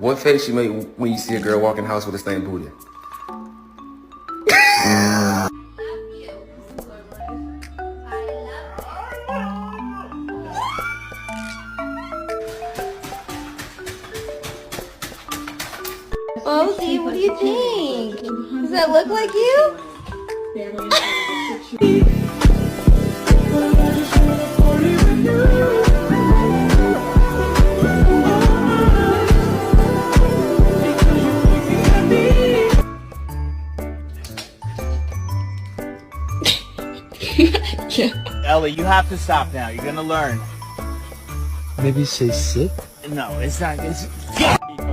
What face you make when you see a girl walk in the house with a stained booty? Bosie, what do you think? Does that look like you? Ellie, you have to stop now. You're gonna learn. Maybe say sit? No, it's not. It's